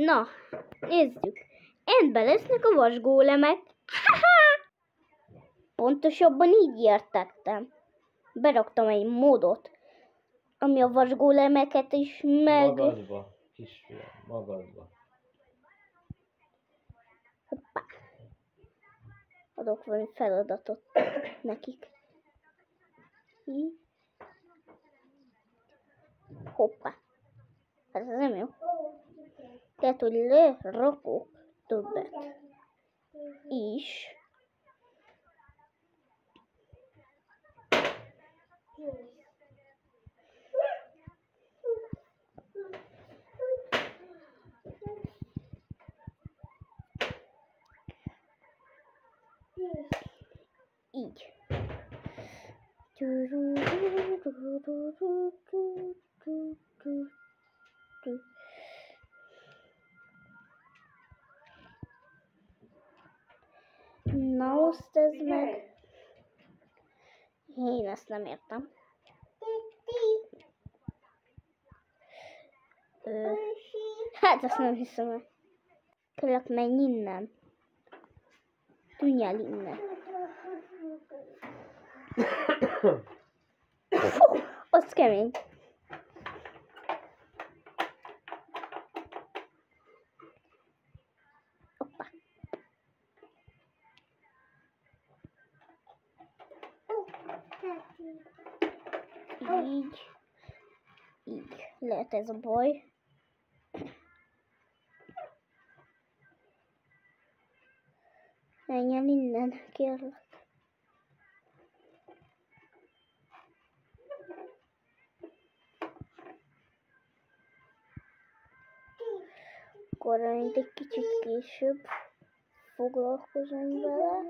Na, nézzük. Endben lesznek a vasgólemek. Pontosabban így értettem. Beraktam egy módot, ami a vasgólemeket is Magasba, kisfiam, magasba. Hoppá. Adok valami feladatot nekik. Így. Hoppá. Hát ez nem jó. Tehát, hogy lerakok többet is. Így. Na most ez meg... Én ezt nem értem. Hát ezt nem hiszem el. Kérlek, menj innen. Tűnj el innen. Az kemény. Hoppá. Így. Így. Lehet ez a baj. Menj el innen, kérlek. Akkor mint egy kicsit később foglalkozom vele.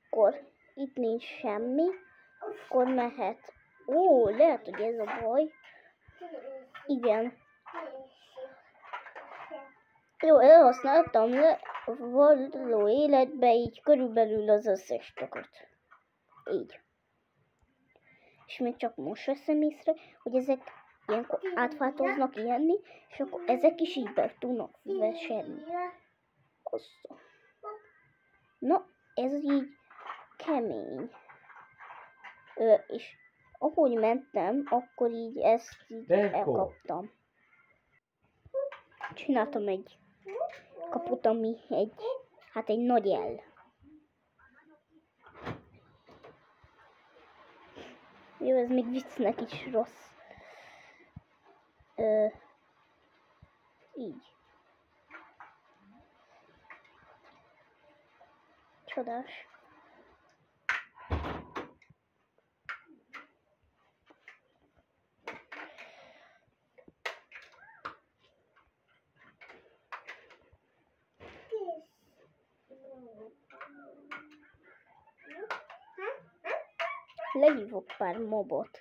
Akkor itt nincs semmi. Akkor mehet. Ó, lehet, hogy ez a baj. Igen. Jó, elhasználtam le való életbe így körülbelül az összes tököt. Így. És még csak most veszem észre, hogy ezek ilyenkor átváltoznak ilyenni, és akkor ezek is így be tudnak veselni. Na, ez így kemény. És ahogy mentem, akkor így ezt így elkaptam. Csináltam egy kaput, ami egy nagy L. Jó, ez még viccnek is rossz. Így. Csodás. Lehívok pár mobot.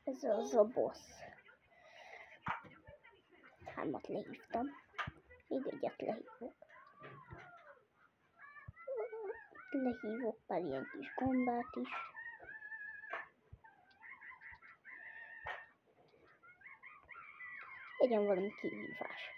Ez az a boss. 3-at lehívtam. Még egyet lehívok. Lehívok pár ilyen kis gombát is. Legyen valami kihívás.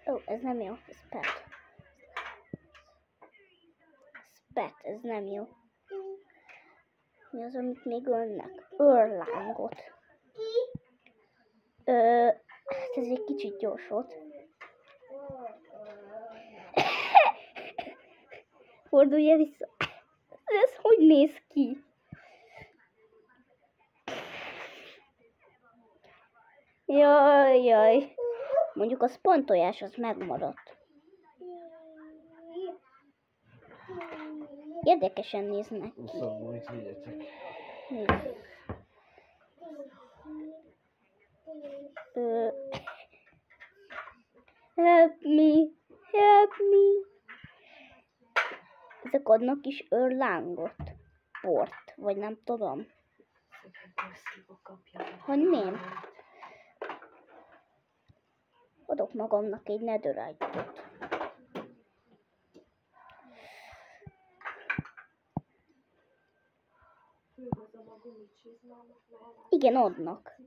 Ó, ez nem jó, ez pet. Pet, ez nem jó. Mi az, amit még ölnek? Őrlángot. Hát ez egy kicsit gyors volt. Fordulja vissza. Ez hogy néz ki? Jaj. Mondjuk a spontojás az megmaradt. Érdekesen néznek ki. Mit vigyetek? Help me. Ezek adnak is őrlángot. Port, vagy nem tudom. Hogy nem? Adok magamnak egy netherite-ot. Igen, adnak.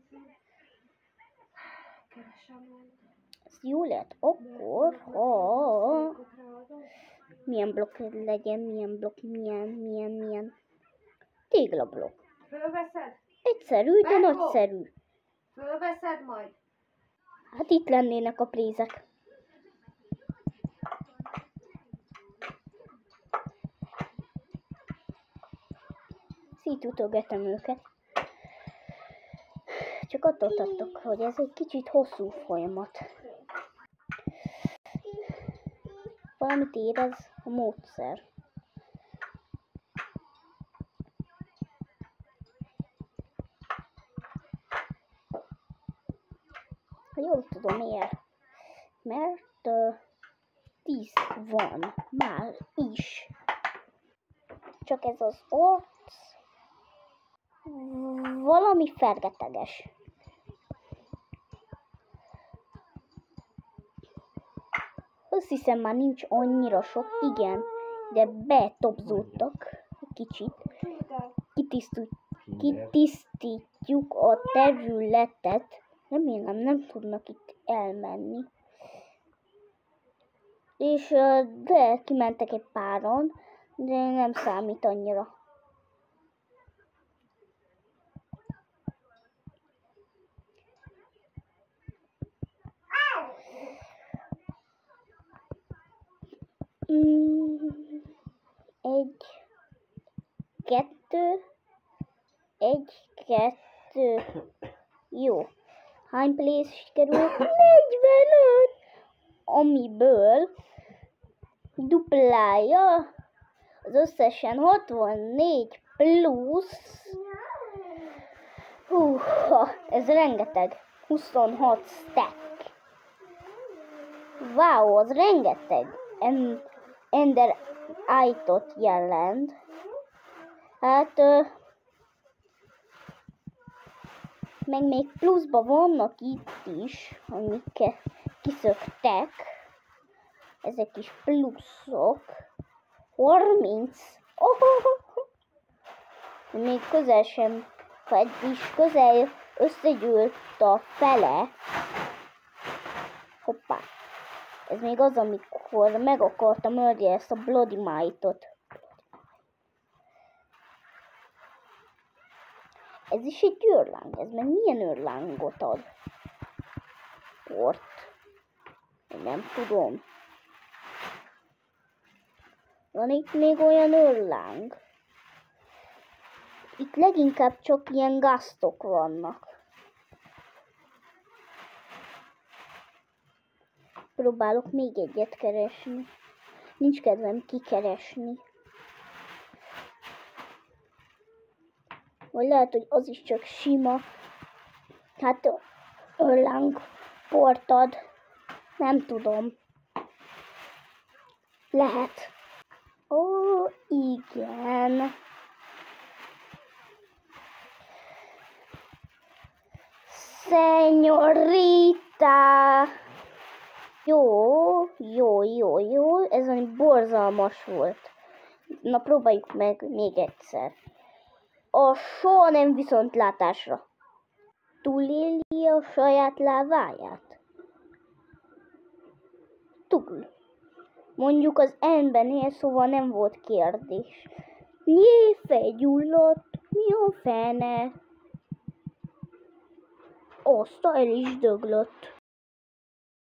Ez jó lehet. Akkor, ha... Milyen blokk legyen, milyen. Téglablokk. Fölveszed? Egyszerű, de Megfog. nagyszerű. Fölveszed majd? Hát itt lennének a prézek. Szétütögetem őket. Csak attól tartok, hogy ez egy kicsit hosszú folyamat. Valamit érez a módszer. Ha jól tudom, miért? Mert 10 van már is. Csak ez az arc valami fergeteges. Azt hiszem már nincs annyira sok, igen, de betopzódtak egy kicsit. Kitisztítjuk a területet. Remélem nem tudnak itt elmenni. És de kimentek egy páron, de nem számít annyira. Kettő. Jó. Hány place sikerült? 45! Amiből duplája az összesen 64 plusz. Ez rengeteg. 26 stack. Wow, az rengeteg. Ender Eye-ot jelent. Hát meg még pluszban vannak itt is, amik kiszöktek. Ezek is pluszok. 30. Még közel sem, vagyis közel összegyűlt a fele. Hoppá. Ez még az, amikor meg akartam ölni ezt a Bloody Might-ot. Ez is egy őrláng. Ez meg milyen őrlángot ad? Port. Nem tudom. Van itt még olyan őrláng? Itt leginkább csak ilyen gasztok vannak. Próbálok még egyet keresni. Nincs kedvem kikeresni. Vagy lehet, hogy az is csak sima. Hát őrláng port ad. Nem tudom. Lehet. Ó, igen. Szenyorita. Jó. Ez egy borzalmas volt. Na, próbáljuk meg még egyszer. A soha nem viszontlátásra. Túléli a saját láváját? Túl. Mondjuk az N-ben él, szóval nem volt kérdés. Jé, felgyulladt. Mi a fene? Azt el is döglött.